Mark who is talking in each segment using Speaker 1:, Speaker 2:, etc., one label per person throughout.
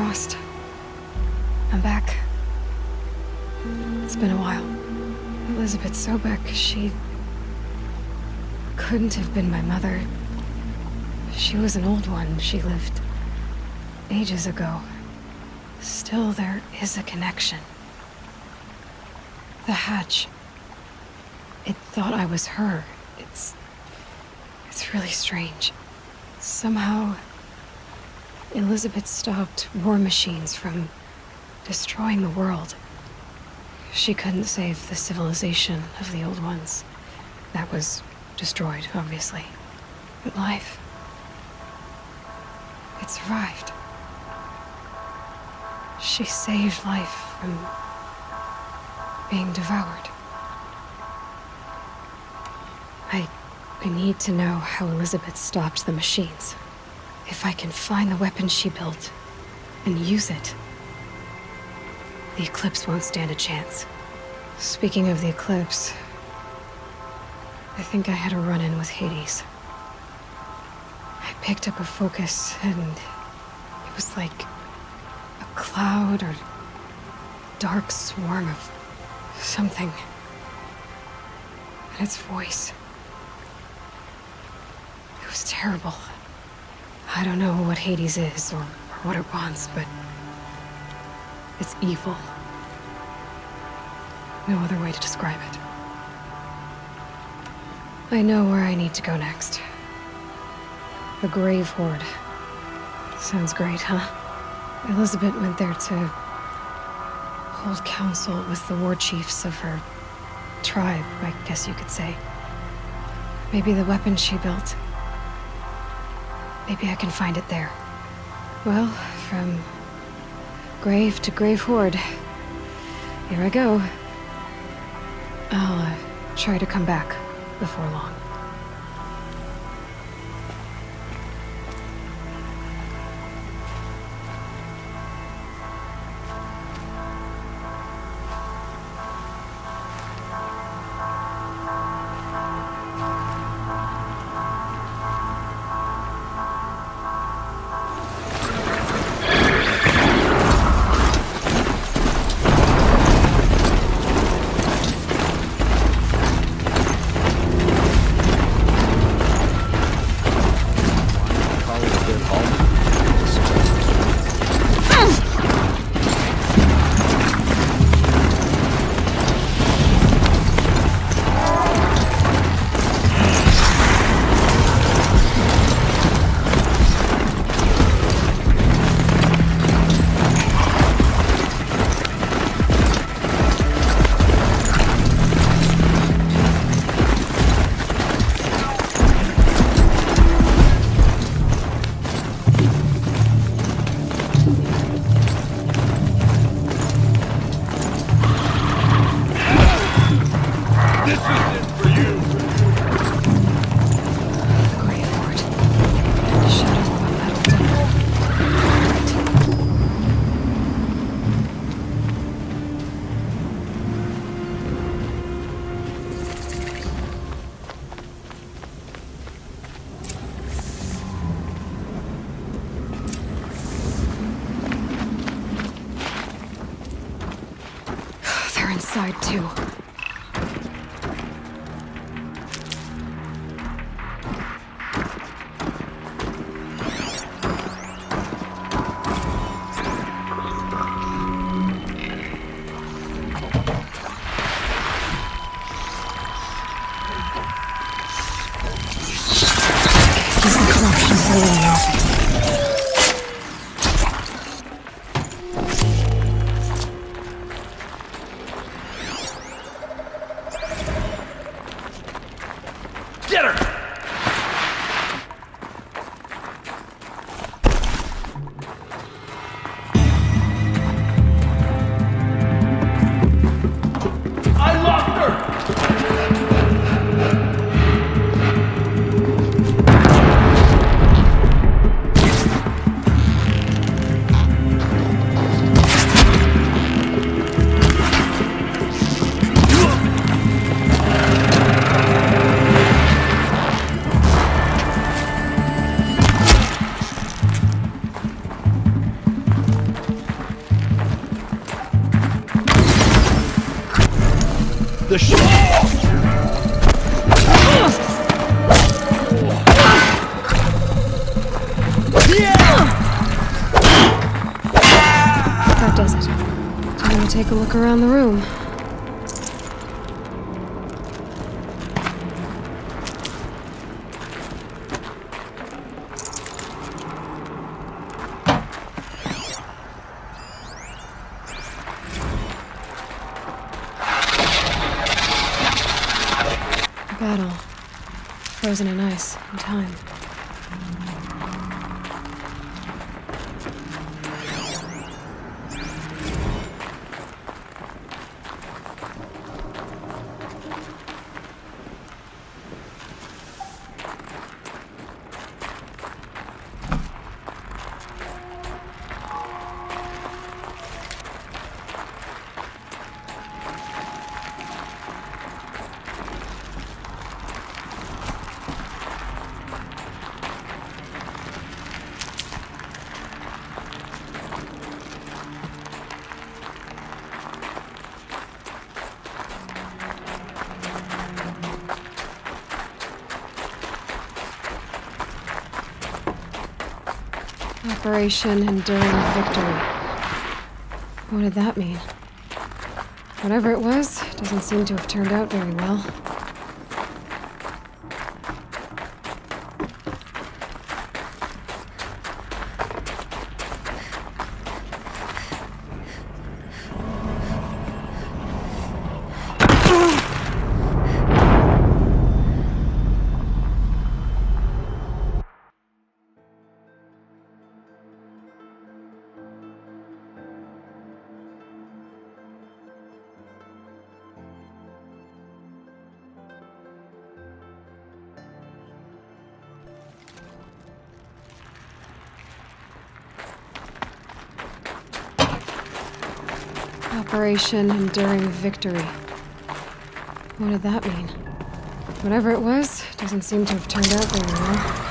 Speaker 1: lost. I'm back. It's been a while. Elizabeth Sobeck, she couldn't have been my mother. She was an old one. She lived ages ago. Still, there is a connection. The hatch. It thought I was her. It's really strange. Somehow, Elizabeth stopped war machines from destroying the world. She couldn't save the civilization of the old ones. That was destroyed, obviously. But life, it survived. She saved life from being devoured. I need to know how Elizabeth stopped the machines. If I can find the weapon she built and use it, the Eclipse won't stand a chance. Speaking of the Eclipse, I think I had a run-in with Hades. I picked up a focus and it was like a cloud or dark swarm of something. And its voice. It was terrible. I don't know what Hades is or what it wants, but it's evil. No other way to describe it. I know where I need to go next. The Grave Horde. Sounds great, huh? Elizabeth went there to hold council with the war chiefs of her tribe, I guess you could say. Maybe the weapon she built. Maybe I can find it there. Well, from grave to Grave Horde. Here I go. I'll try to come back before long. Inside too. This corruption's really nothing. Take a look around the room. A battle. Frozen in ice and time. Operation Enduring Victory. What did that mean? Whatever it was, doesn't seem to have turned out very well. Operation Enduring Victory. What did that mean? Whatever it was, doesn't seem to have turned out very well.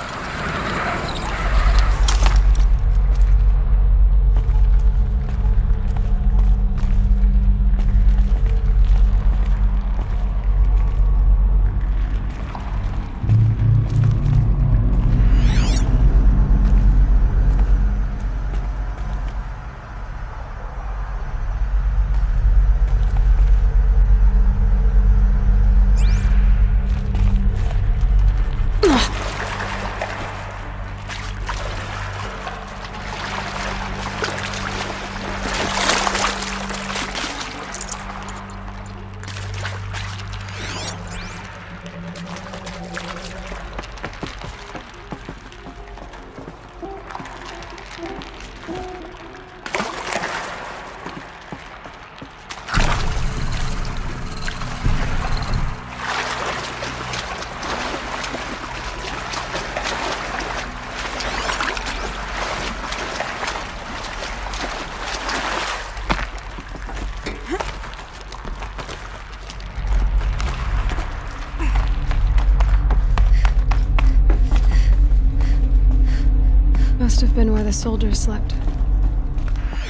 Speaker 1: Must have been where the soldiers slept.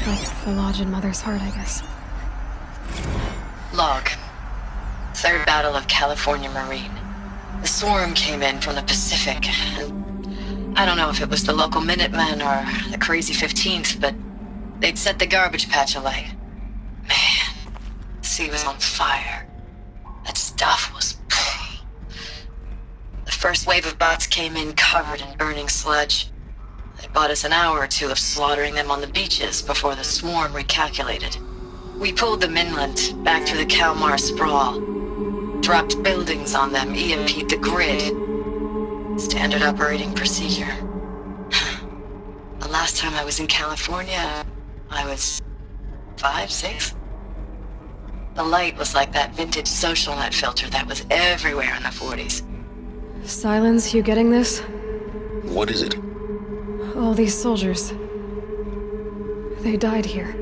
Speaker 1: Like the lodge in Mother's Heart, I guess.
Speaker 2: Log. Third Battle of California Marine. The swarm came in from the Pacific, and I don't know if it was the local Minutemen or the crazy 15th, but they'd set the garbage patch alight. Man, the sea was on fire. That stuff was... The first wave of bots came in covered in burning sludge. They bought us an hour or two of slaughtering them on the beaches before the swarm recalculated. We pulled them inland, back through the Kalmar sprawl. Dropped buildings on them, EMP'd the grid. Standard operating procedure. The last time I was in California, I was 5, 6? The light was like that vintage social net filter that was everywhere in the 40s.
Speaker 1: Silence, you getting this?
Speaker 3: What is it?
Speaker 1: All these soldiers. They died here.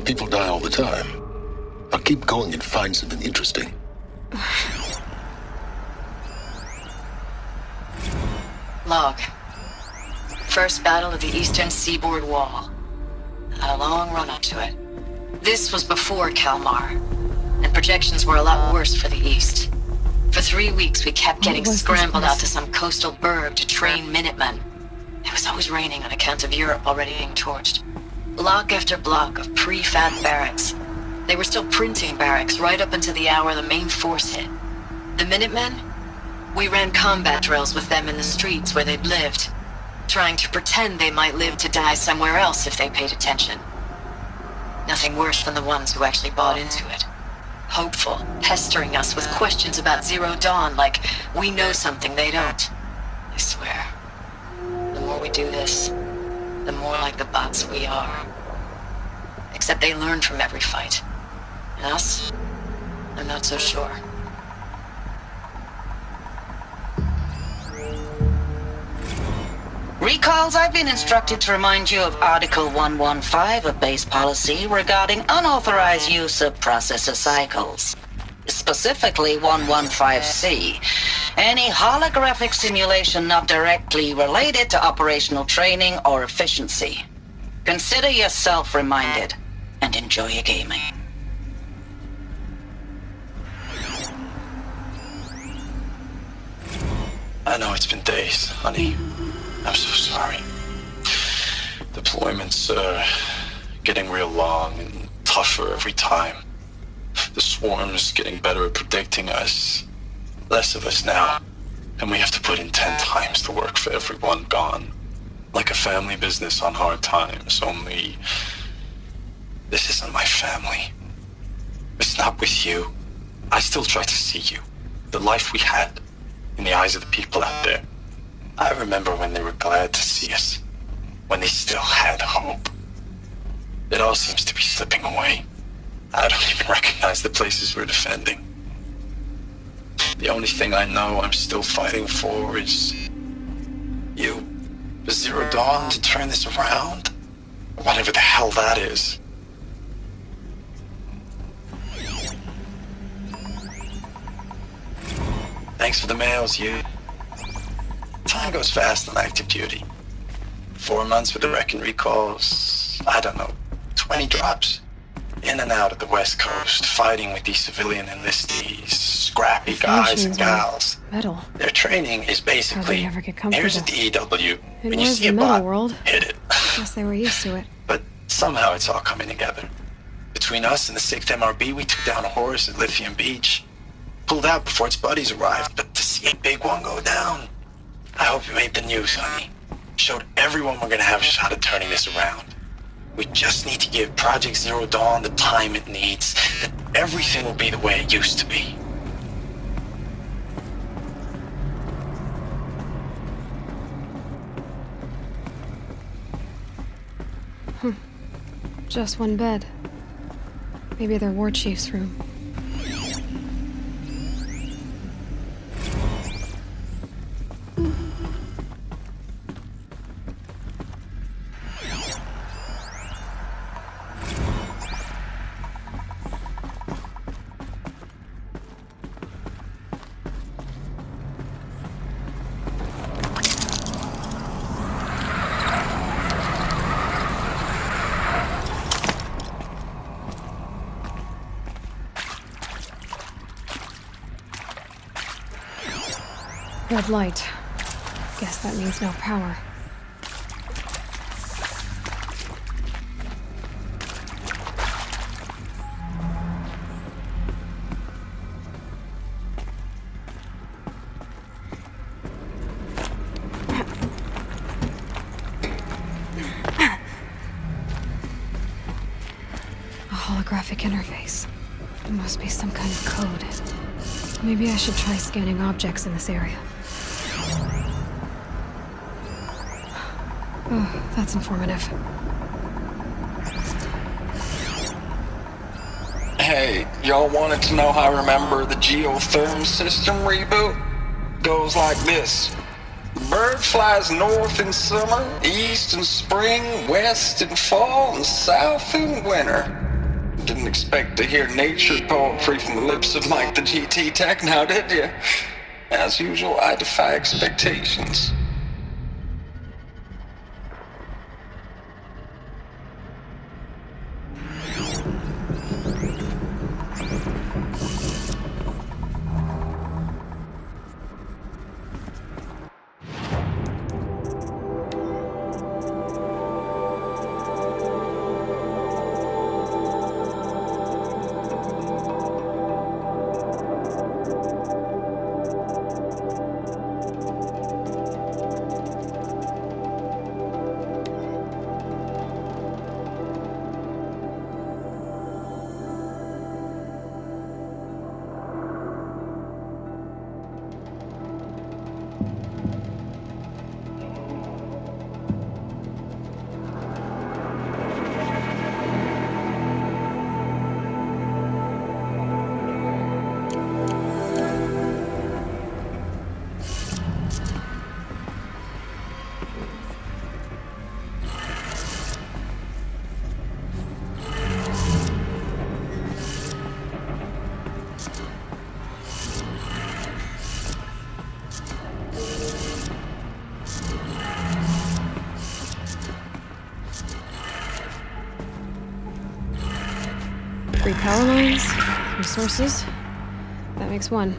Speaker 3: People die all the time. I'll keep going and find something interesting.
Speaker 2: Log. First battle of the eastern seaboard wall. Had a long run up to it. This was before Kalmar, and projections were a lot worse for the east. For 3 weeks we kept getting scrambled out to some coastal burg to train Minutemen. It was always raining on account of Europe already being torched. Block after block of prefab barracks. They were still printing barracks right up until the hour the main force hit. The Minutemen? We ran combat drills with them in the streets where they'd lived, trying to pretend they might live to die somewhere else if they paid attention. Nothing worse than the ones who actually bought into it. Hopeful, pestering us with questions about Zero Dawn like we know something they don't. I swear, the more we do this, the more like the bots we are. Except they learn from every fight. And us? I'm not so sure.
Speaker 4: Recalls, I've been instructed to remind you of Article 115 of base policy regarding unauthorized use of processor cycles. Specifically 115C. Any holographic simulation not directly related to operational training or efficiency. Consider yourself reminded and enjoy your gaming.
Speaker 5: I know it's been days, honey. I'm so sorry. Deployments are getting real long and tougher every time. The swarm's getting better at predicting us. Less of us now. And we have to put in 10 times the work for everyone gone. Like a family business on hard times, only... this isn't my family. It's not with you. I still try to see you. The life we had. In the eyes of the people out there. I remember when they were glad to see us. When they still had hope. It all seems to be slipping away. I don't even recognize the places we're defending. The only thing I know I'm still fighting for is... you. For Zero Dawn to turn this around. Whatever the hell that is. Thanks for the mails, you. Time goes fast on active duty. 4 months with the Reckon recalls, I don't know, 20 drops. In and out of the West Coast, fighting with these civilian enlistees, scrappy guys and gals.
Speaker 1: Metal.
Speaker 5: Their training is basically,
Speaker 1: Hardly ever get comfortable.
Speaker 5: here's a DEW,
Speaker 1: It
Speaker 5: when you
Speaker 1: was
Speaker 5: see
Speaker 1: the
Speaker 5: a
Speaker 1: metal
Speaker 5: bot,
Speaker 1: world.
Speaker 5: hit it.
Speaker 1: Guess they were used to it.
Speaker 5: But somehow it's all coming together. Between us and the 6th MRB, we took down a horse at Lithium Beach. Pulled out before its buddies arrived, but to see a big one go down. I hope you made the news, honey. Showed everyone we're gonna have a shot at turning this around. We just need to give Project Zero Dawn the time it needs, then everything will be the way it used to be.
Speaker 1: Just one bed. Maybe their war chief's room. Red light. Guess that means no power. A holographic interface. It must be some kind of code. Maybe I should try scanning objects in this area. Oh, that's informative.
Speaker 6: Hey, y'all wanted to know how I remember the geotherm system reboot? Goes like this. Bird flies north in summer, east in spring, west in fall, and south in winter. Didn't expect to hear nature poetry from the lips of Mike the GT Tech now, did you? As usual, I defy expectations.
Speaker 1: 3 power lines, 3 sources. That makes 1.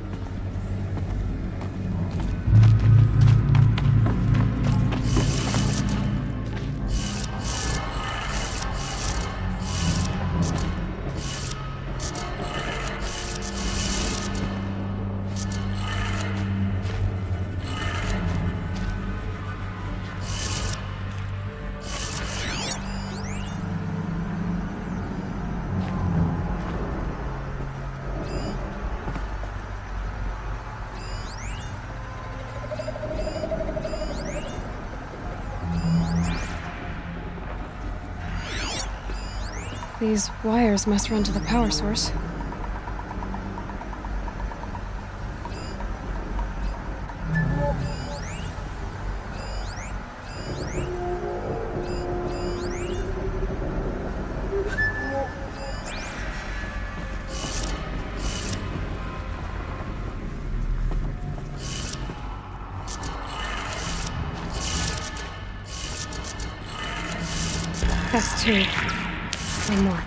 Speaker 1: These wires must run to the power source. That's 2. 1 more.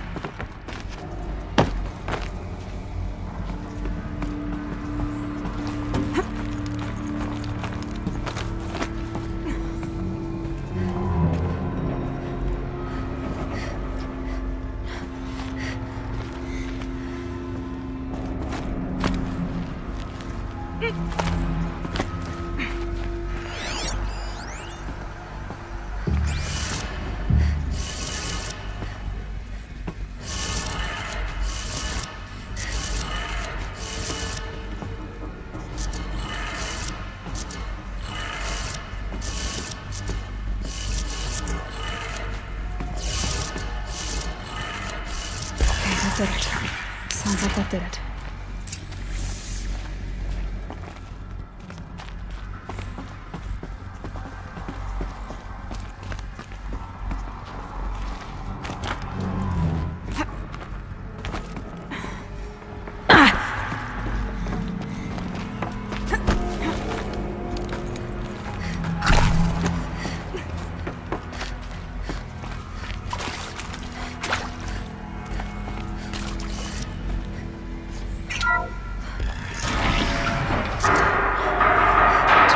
Speaker 1: Did it. Sounds like that did it.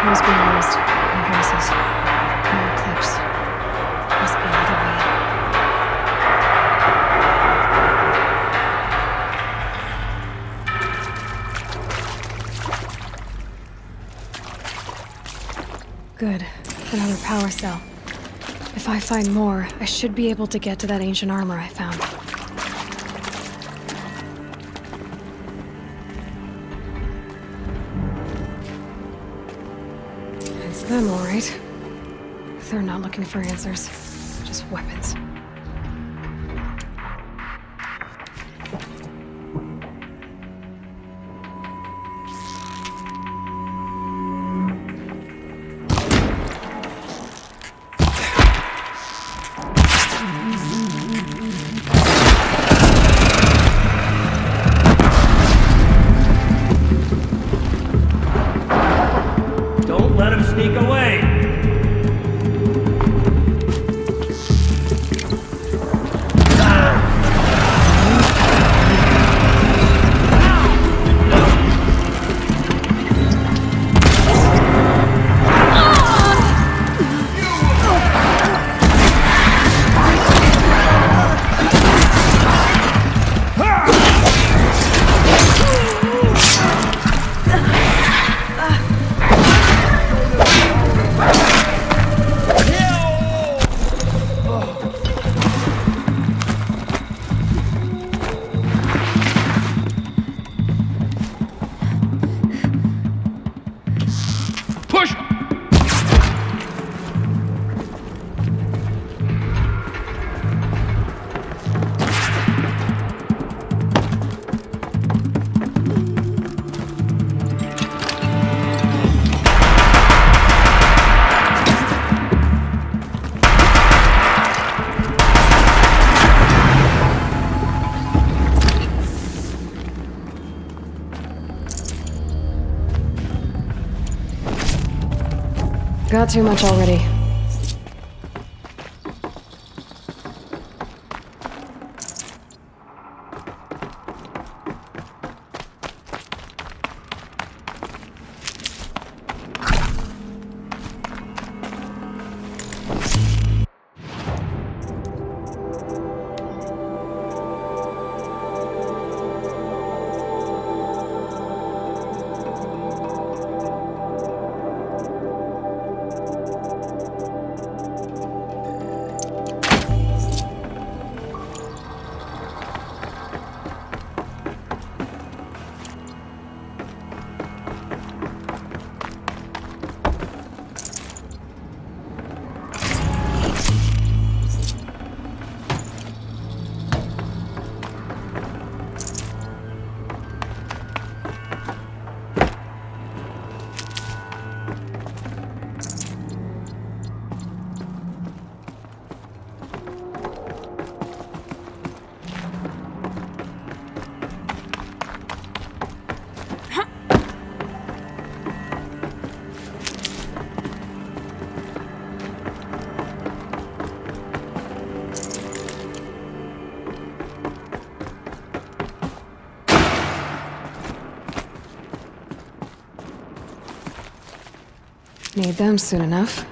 Speaker 1: Tools being used. And voices. More clips. Must be another way. Good. Another power cell. If I find more, I should be able to get to that ancient armor I found. It's them, all right. They're not looking for answers, just weapons.
Speaker 7: Don't let him sneak away! Push!
Speaker 1: Got too much already. Need them soon enough.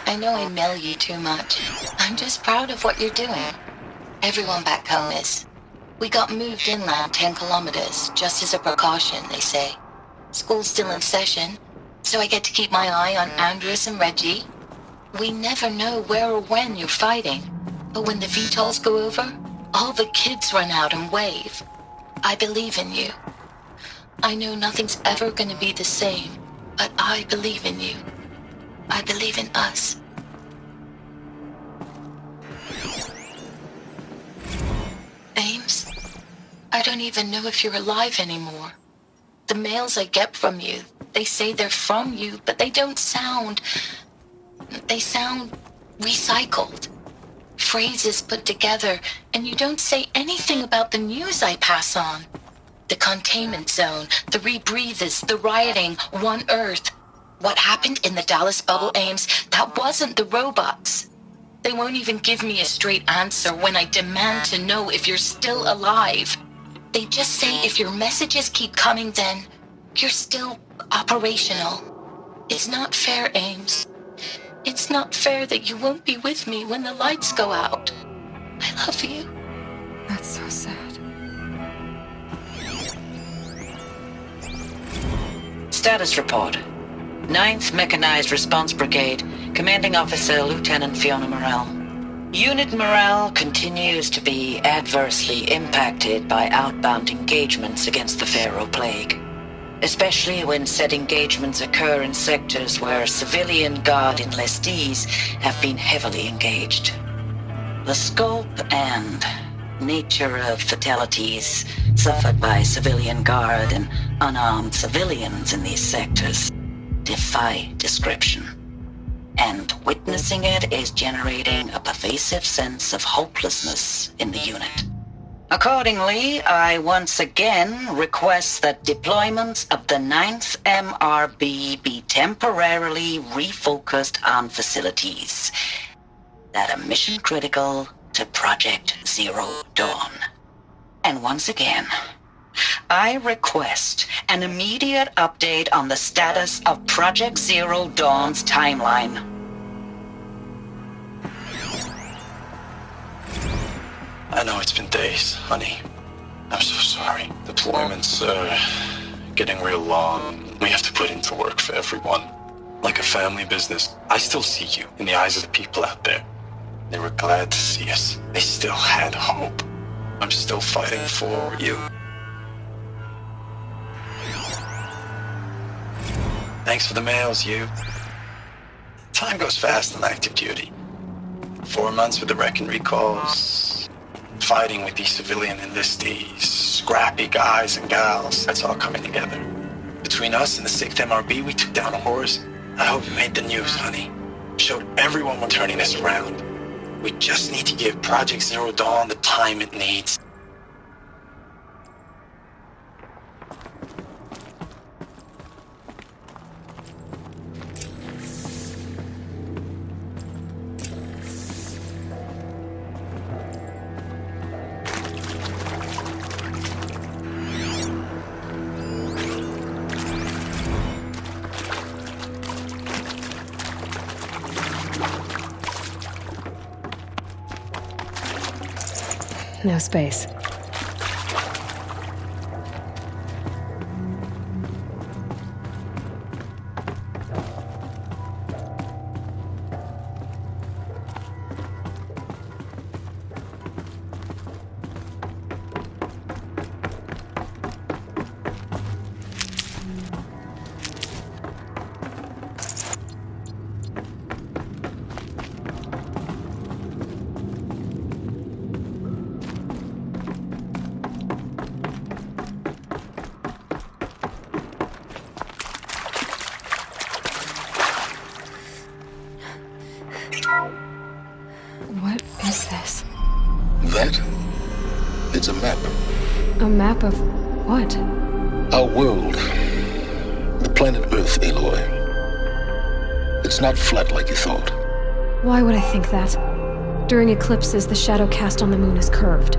Speaker 2: I know I mail you too much. I'm just proud of what you're doing. Everyone back home is. We got moved inland 10 kilometers, just as a precaution, they say. School's still in session, so I get to keep my eye on Andres and Reggie. We never know where or when you're fighting, but when the VTOLs go over, all the kids run out and wave. I believe in you. I know nothing's ever gonna be the same, but I believe in you. I believe in us. Ames, I don't even know if you're alive anymore. The mails I get from you, they say they're from you, but they don't sound... They sound recycled. Phrases put together, and you don't say anything about the news I pass on. The containment zone, the rebreathers, the rioting, One Earth. What happened in the Dallas bubble, Ames, that wasn't the robots. They won't even give me a straight answer when I demand to know if you're still alive. They just say if your messages keep coming, then you're still operational. It's not fair, Ames. It's not fair that you won't be with me when the lights go out. I love you.
Speaker 1: That's so sad.
Speaker 4: Status report. 9th Mechanized Response Brigade, Commanding Officer Lieutenant Fiona Morrell. Unit morale continues to be adversely impacted by outbound engagements against the Pharaoh Plague, especially when said engagements occur in sectors where civilian guard enlistees have been heavily engaged. The scope and nature of fatalities suffered by civilian guard and unarmed civilians in these sectors defy description, and witnessing it is generating a pervasive sense of hopelessness in the unit. Accordingly, I once again request that deployments of the 9th MRB be temporarily refocused on facilities that are mission critical to Project Zero Dawn. And once again, I request an immediate update on the status of Project Zero Dawn's timeline.
Speaker 5: I know it's been days, honey. I'm so sorry. Deployments are getting real long. We have to put into work for everyone. Like a family business. I still see you in the eyes of the people out there. They were glad to see us. They still had hope. I'm still fighting for you. Thanks for the mails, you. Time goes fast on active duty. 4 months with the wreck and recalls. Fighting with these civilian enlistees. Scrappy guys and gals. That's all coming together. Between us and the 6th MRB, we took down a horse. I hope it made the news, honey. Showed everyone we're turning this around. We just need to give Project Zero Dawn the time it needs.
Speaker 1: No space. What is this?
Speaker 3: That? It's a map.
Speaker 1: A map of what?
Speaker 3: Our world. The planet Earth, Aloy. It's not flat like you thought.
Speaker 1: Why would I think that? During eclipses, the shadow cast on the moon is curved.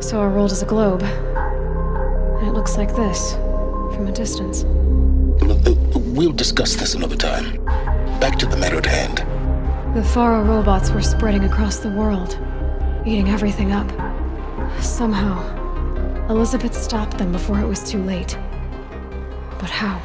Speaker 1: So our world is a globe. And it looks like this, from a distance.
Speaker 3: We'll discuss this another time. Back to the matter at hand.
Speaker 1: The Faro robots were spreading across the world, eating everything up. Somehow, Elizabeth stopped them before it was too late. But how?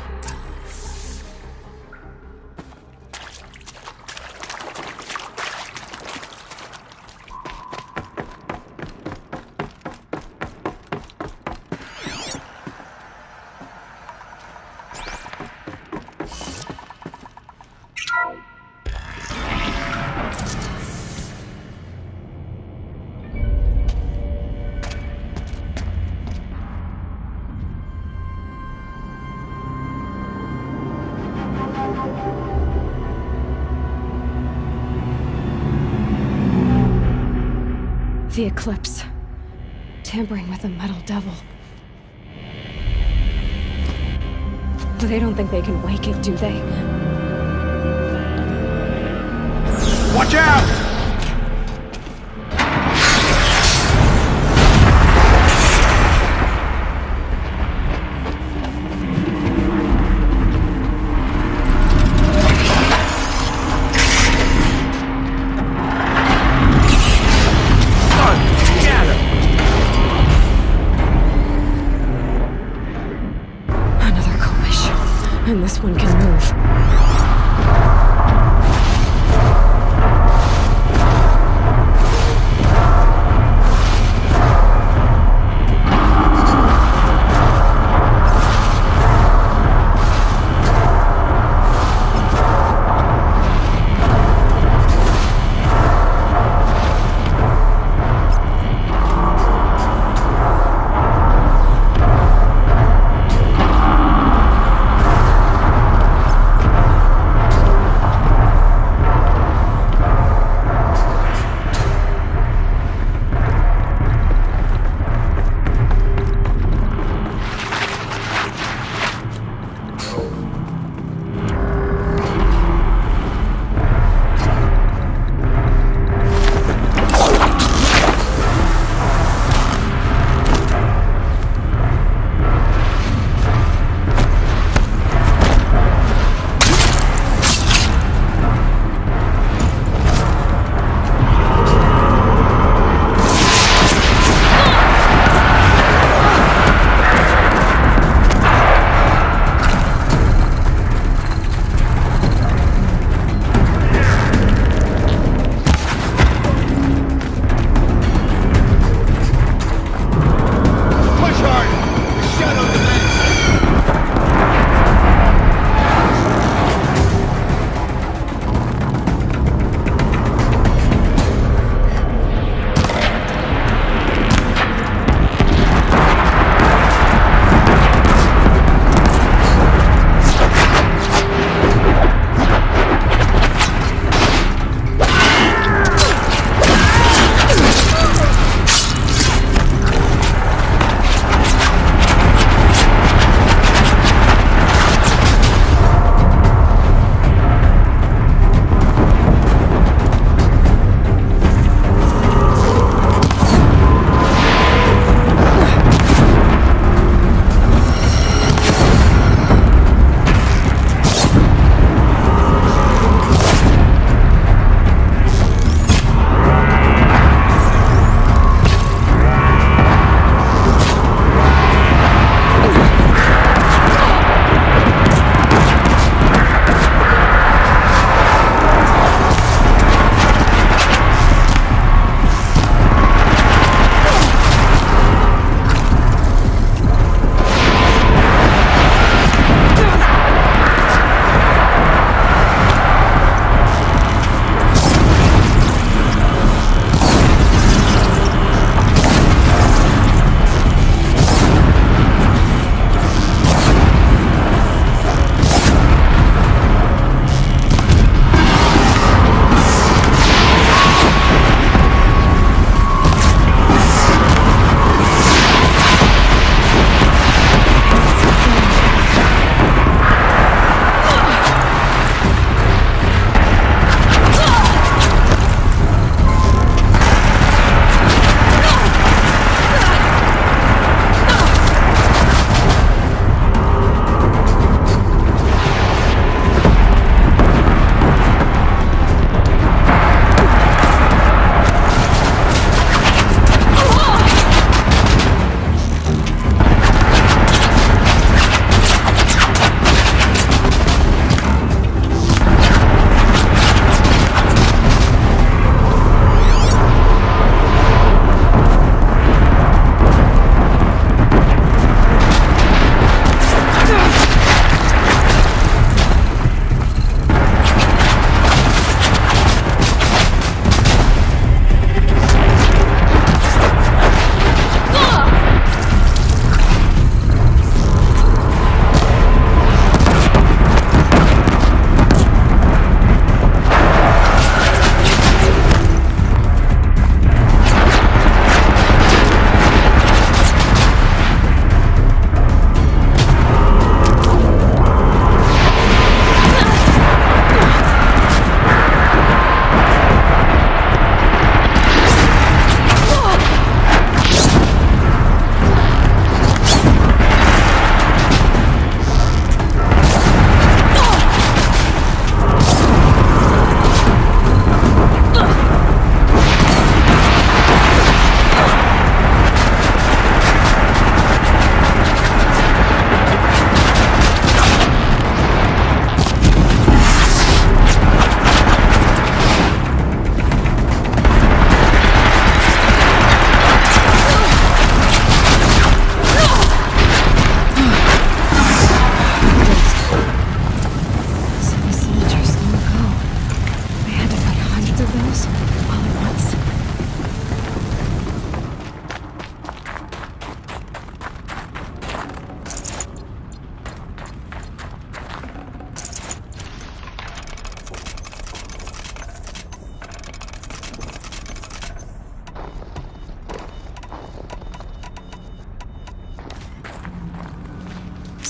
Speaker 1: The eclipse. Tampering with the metal devil. They don't think they can wake it, do they?
Speaker 7: Watch out!
Speaker 1: Another collision. And this one can move.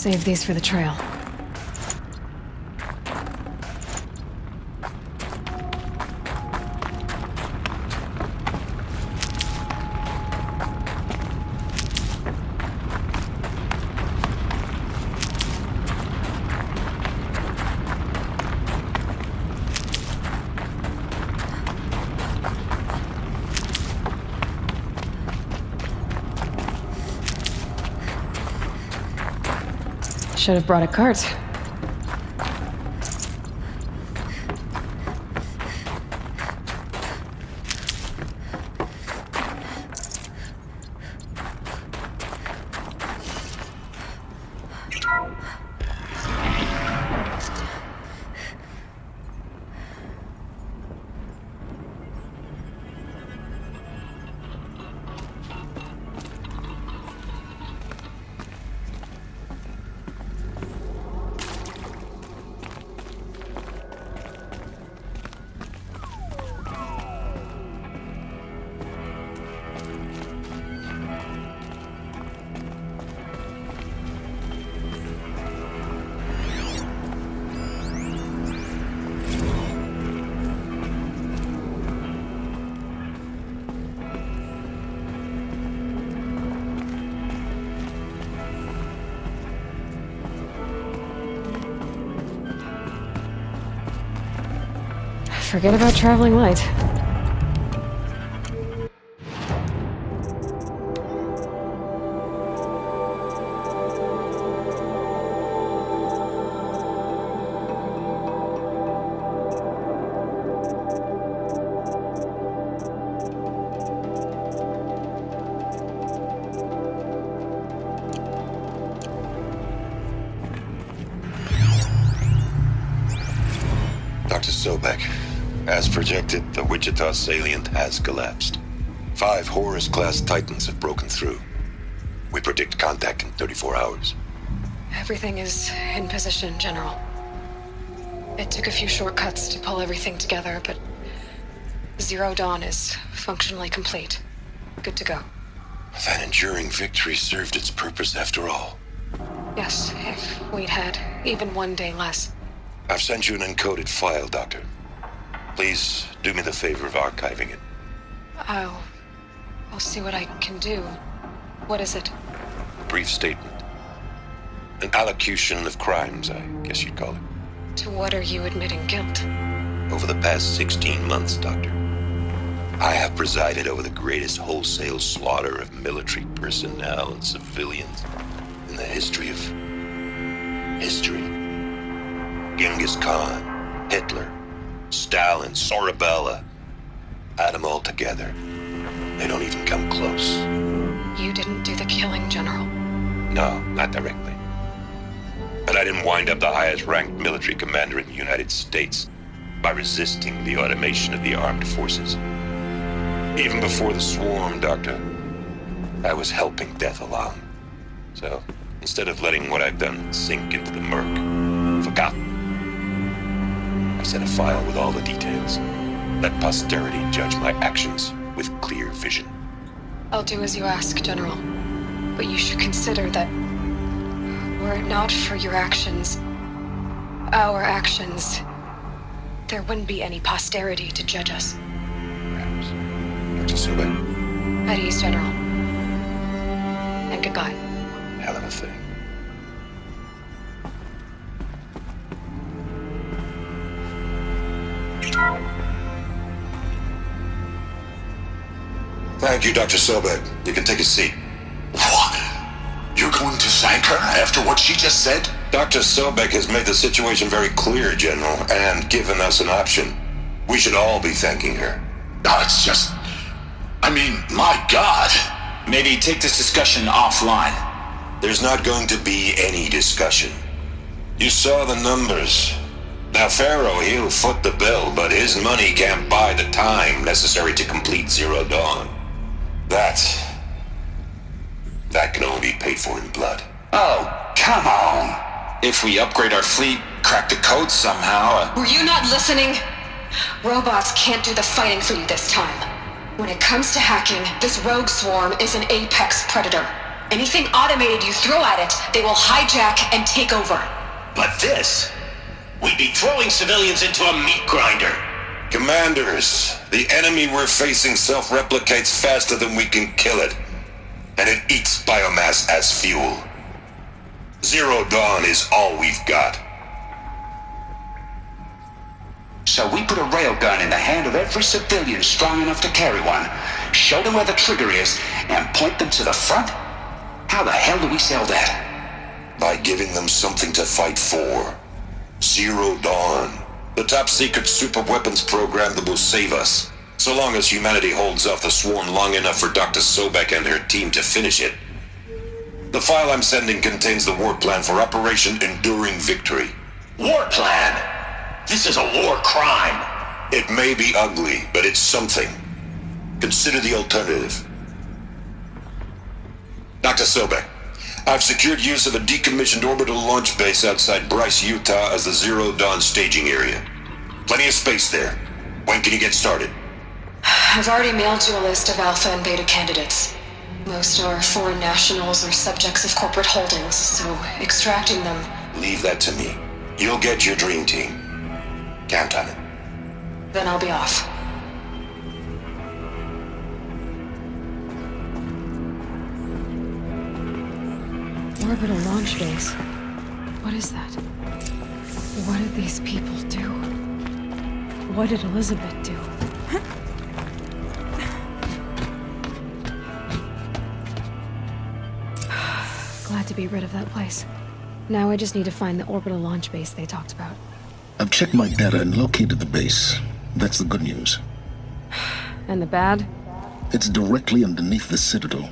Speaker 1: save these for the trail. Should have brought a cart. Forget about traveling light.
Speaker 8: Dr. Sobek, as projected, the Wichita salient has collapsed. 5 Horus-class Titans have broken through. We predict contact in 34 hours.
Speaker 1: Everything is in position, General. It took a few shortcuts to pull everything together, but Zero Dawn is functionally complete. Good to go.
Speaker 8: That enduring victory served its purpose after all.
Speaker 1: Yes, if we'd had even one day less.
Speaker 8: I've sent you an encoded file, Doctor. Please do me the favor of archiving it.
Speaker 1: I'll see what I can do. What is it?
Speaker 8: A brief statement. An allocution of crimes, I guess you'd call it.
Speaker 1: To what are you admitting guilt?
Speaker 8: Over the past 16 months, Doctor, I have presided over the greatest wholesale slaughter of military personnel and civilians in the history of history. Genghis Khan, Hitler, Stalin, Sorabella. Add them all together. They don't even come close.
Speaker 1: You didn't do the killing, General.
Speaker 8: No, not directly. But I didn't wind up the highest-ranked military commander in the United States by resisting the automation of the armed forces. Even before the swarm, Doctor, I was helping death along. So, instead of letting what I've done sink into the murk, forgotten, I sent a file with all the details. Let posterity judge my actions with clear vision.
Speaker 1: I'll do as you ask, General. But you should consider that were it not for your actions, our actions, there wouldn't be any posterity to judge us.
Speaker 8: Perhaps. Dr. Sobek.
Speaker 1: At ease, General. And goodbye.
Speaker 8: Hell of a thing. Thank you, Dr. Sobek. You can take a seat.
Speaker 3: What? You're going to thank her after what she just said?
Speaker 8: Dr. Sobek has made the situation very clear, General, and given us an option. We should all be thanking her.
Speaker 3: No, it's just... I mean, my God.
Speaker 9: Maybe take this discussion offline.
Speaker 8: There's not going to be any discussion. You saw the numbers. Now, Pharaoh, he'll foot the bill, but his money can't buy the time necessary to complete Zero Dawn. That can only be paid for in blood.
Speaker 9: Oh, come on. If we upgrade our fleet, crack the code somehow...
Speaker 1: Were you not listening? Robots can't do the fighting for you this time. When it comes to hacking, this rogue swarm is an apex predator.
Speaker 2: Anything automated you throw at it, they will hijack and take over.
Speaker 10: But this, we'd be throwing civilians into a meat grinder.
Speaker 8: Commanders, the enemy we're facing self-replicates faster than we can kill it. And it eats biomass as fuel. Zero Dawn is all we've got.
Speaker 9: So we put a railgun in the hand of every civilian strong enough to carry one, show them where the trigger is, and point them to the front? How the hell do we sell that?
Speaker 8: By giving them something to fight for. Zero Dawn. The top-secret super-weapons program that will save us. So long as humanity holds off the swarm long enough for Dr. Sobek and her team to finish it. The file I'm sending contains the war plan for Operation Enduring Victory.
Speaker 10: War plan? This is a war crime.
Speaker 8: It may be ugly, but it's something. Consider the alternative. Dr. Sobek, I've secured use of a decommissioned orbital launch base outside Bryce, Utah as the Zero Dawn staging area. Plenty of space there. When can you get started?
Speaker 2: I've already mailed you a list of Alpha and Beta candidates. Most are foreign nationals or subjects of corporate holdings, so extracting them...
Speaker 8: Leave that to me. You'll get your dream team. Count on it.
Speaker 2: Then I'll be off.
Speaker 1: Orbital launch base. What is that? What did these people do? What did Elizabeth do? Glad to be rid of that place. Now I just need to find the orbital launch base they talked about.
Speaker 3: I've checked my data and located the base. That's the good news.
Speaker 1: And the bad?
Speaker 3: It's directly underneath the Citadel.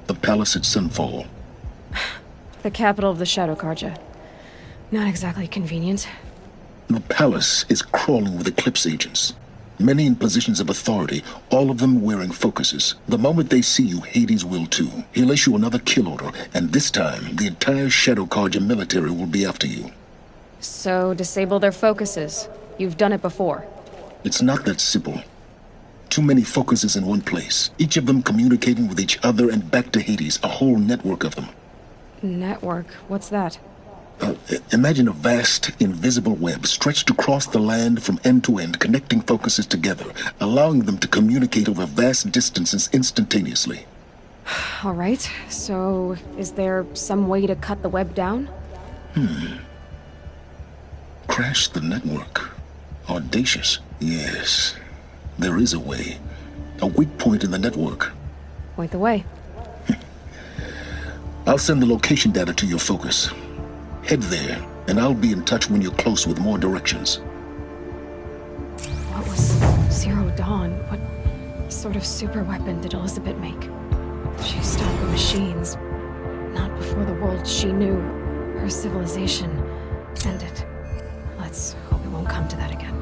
Speaker 3: The palace at Sunfall.
Speaker 1: The capital of the Shadow Karja. Not exactly convenient.
Speaker 3: The palace is crawling with Eclipse agents. Many in positions of authority, all of them wearing focuses. The moment they see you, Hades will too. He'll issue another kill order, and this time, the entire Shadow Karja military will be after you.
Speaker 1: So, disable their focuses. You've done it before.
Speaker 3: It's not that simple. Too many focuses in one place, each of them communicating with each other and back to Hades, a whole network of them.
Speaker 1: Network? What's that?
Speaker 3: Imagine a vast, invisible web stretched across the land from end to end, connecting focuses together, allowing them to communicate over vast distances instantaneously.
Speaker 1: All right, so is there some way to cut the web down?
Speaker 3: Crash the network. Audacious. Yes, there is a way. A weak point in the network.
Speaker 1: Point the way.
Speaker 3: I'll send the location data to your focus. Head there, and I'll be in touch when you're close with more directions.
Speaker 1: What was Zero Dawn? What sort of super weapon did Elizabeth make? She stopped the machines. Not before the world she knew, her civilization, ended. Let's hope it won't come to that again.